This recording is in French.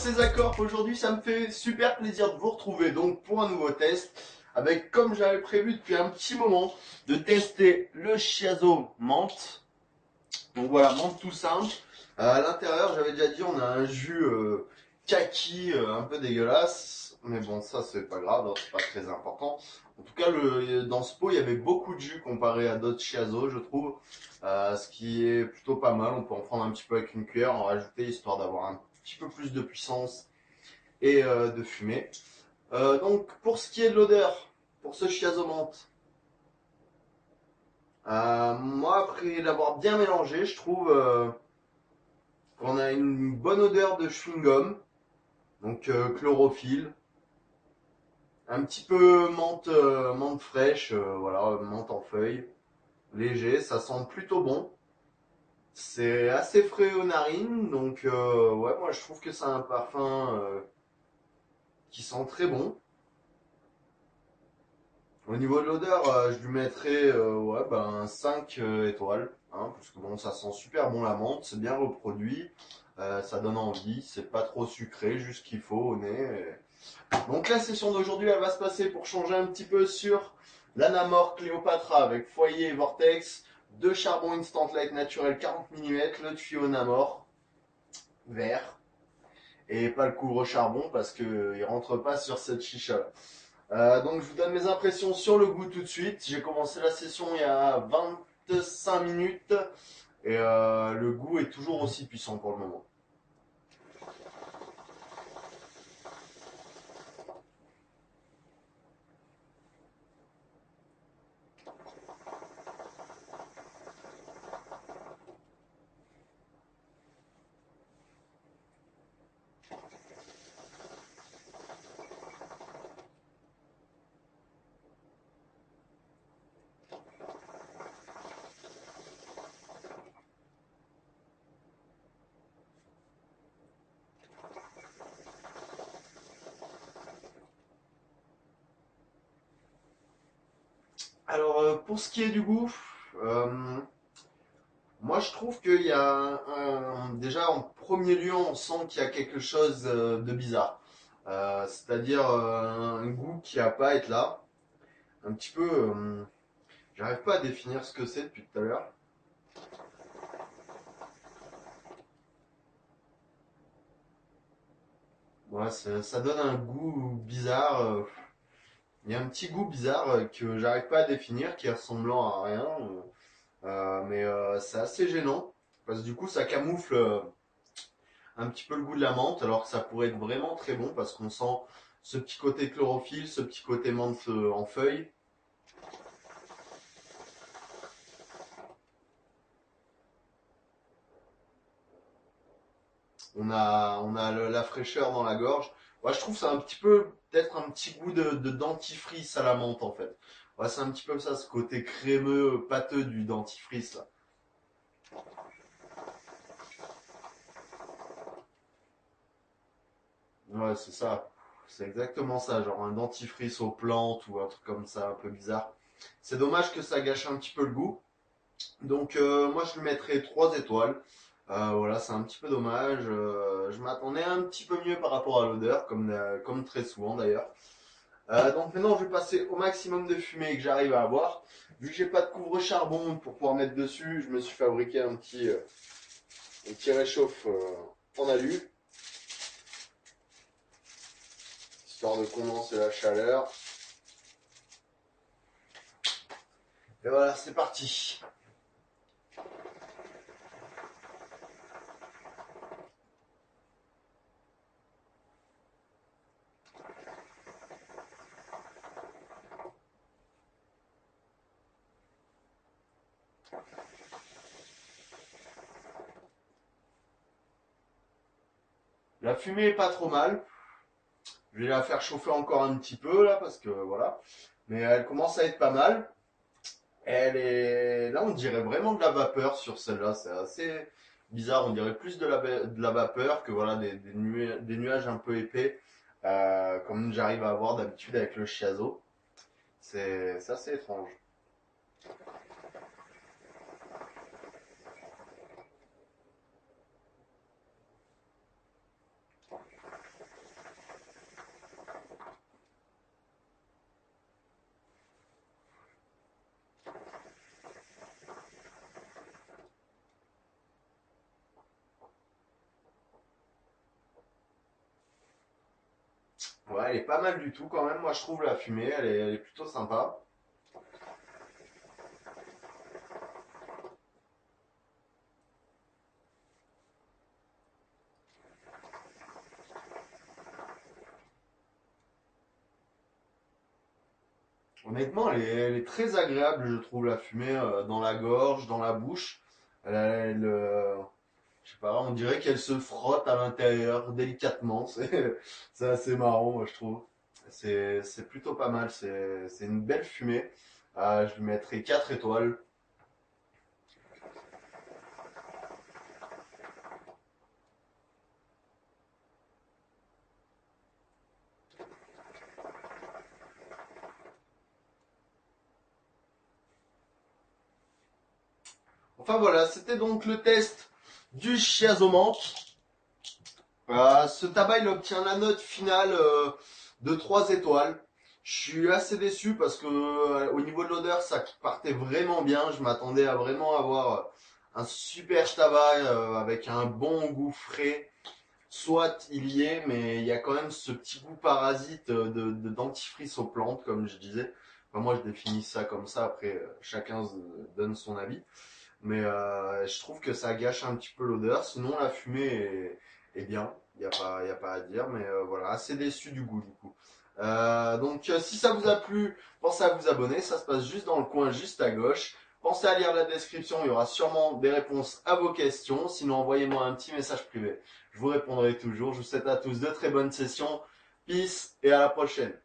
c'est Zacorp. Aujourd'hui, ça me fait super plaisir de vous retrouver donc pour un nouveau test avec, comme j'avais prévu depuis un petit moment, de tester le Chiazo menthe. Donc voilà, menthe tout simple. À l'intérieur, j'avais déjà dit, on a un jus kaki un peu dégueulasse. Mais bon, ça c'est pas grave, hein, c'est pas très important. En tout cas, dans ce pot, il y avait beaucoup de jus comparé à d'autres Chiazo, je trouve. Ce qui est plutôt pas mal. On peut en prendre un petit peu avec une cuillère, en rajouter histoire d'avoir un petit peu plus de puissance et de fumée. Donc pour ce qui est de l'odeur, pour ce Chiazo menthe, moi après l'avoir bien mélangé, je trouve qu'on a une bonne odeur de chewing-gum, donc chlorophylle, un petit peu menthe, menthe fraîche, voilà, menthe en feuilles, léger, ça sent plutôt bon. C'est assez frais aux narines, donc ouais, moi je trouve que c'est un parfum qui sent très bon. Au niveau de l'odeur, je lui mettrais ouais, ben, 5 étoiles, hein, parce que bon, ça sent super bon la menthe, c'est bien reproduit, ça donne envie, c'est pas trop sucré, juste ce qu'il faut au nez. Donc la session d'aujourd'hui, elle va se passer pour changer un petit peu sur l'Anamor Cléopatra avec foyer et vortex, de charbon Instant Light naturel 40 mm, le tuyau Namor vert, et pas le couvre-charbon parce qu'il rentre pas sur cette chicha. Donc je vous donne mes impressions sur le goût tout de suite. J'ai commencé la session il y a 25 minutes et le goût est toujours aussi puissant pour le moment. Alors pour ce qui est du goût, euh, moi je trouve qu'il y a déjà en premier lieu on sent qu'il y a quelque chose de bizarre. C'est-à-dire un goût qui a pas à être là. Un petit peu, j'arrive pas à définir ce que c'est depuis tout à l'heure. Ouais, ça donne un goût bizarre. Il y a un petit goût bizarre que j'arrive pas à définir, qui est ressemblant à rien. Mais c'est assez gênant. Parce que du coup, ça camoufle un petit peu le goût de la menthe, alors que ça pourrait être vraiment très bon, parce qu'on sent ce petit côté chlorophylle, ce petit côté menthe en feuilles. On a la fraîcheur dans la gorge. Ouais, je trouve ça un petit peu, peut-être un petit goût de dentifrice à la menthe, en fait. Ouais, c'est un petit peu ça, ce côté crémeux, pâteux du dentifrice, là. Ouais, c'est ça. C'est exactement ça, genre un dentifrice aux plantes ou un truc comme ça, un peu bizarre. C'est dommage que ça gâche un petit peu le goût. Donc moi je lui mettrais 3 étoiles. Voilà, c'est un petit peu dommage. Je m'attendais un petit peu mieux par rapport à l'odeur, comme très souvent d'ailleurs. Donc maintenant je vais passer au maximum de fumée que j'arrive à avoir. Vu que j'ai pas de couvre-charbon pour pouvoir mettre dessus, je me suis fabriqué un petit réchauffe en alu, histoire de condenser la chaleur. Et voilà, c'est parti. La fumée est pas trop mal. Je vais la faire chauffer encore un petit peu là parce que voilà. Mais elle commence à être pas mal. Elle est là, on dirait vraiment de la vapeur sur celle-là. C'est assez bizarre. On dirait plus de la vapeur que voilà des nuages un peu épais comme j'arrive à avoir d'habitude avec le Chiazo. C'est assez étrange. Ouais, elle est pas mal du tout quand même. Moi, je trouve la fumée, elle est plutôt sympa. Honnêtement, elle est très agréable, je trouve, la fumée dans la gorge, dans la bouche. Je sais pas, on dirait qu'elle se frotte à l'intérieur délicatement. C'est assez marrant, moi, je trouve. C'est plutôt pas mal. C'est une belle fumée. Je lui mettrai 4 étoiles. Enfin voilà, c'était donc le test du Chiazomanque. Ce tabac, il obtient la note finale de 3 étoiles. Je suis assez déçu parce que au niveau de l'odeur, ça partait vraiment bien. Je m'attendais à vraiment avoir un super tabac avec un bon goût frais. Soit il y est, mais il y a quand même ce petit goût parasite de dentifrice aux plantes, comme je disais. Enfin, moi, je définis ça comme ça. Après, chacun donne son avis. Mais je trouve que ça gâche un petit peu l'odeur. Sinon, la fumée est bien. Y a pas à dire. Mais voilà, assez déçu du goût du coup. Donc, si ça vous a plu, pensez à vous abonner. Ça se passe juste dans le coin, juste à gauche. Pensez à lire la description. Il y aura sûrement des réponses à vos questions. Sinon, envoyez-moi un petit message privé. Je vous répondrai toujours. Je vous souhaite à tous de très bonnes sessions. Peace et à la prochaine.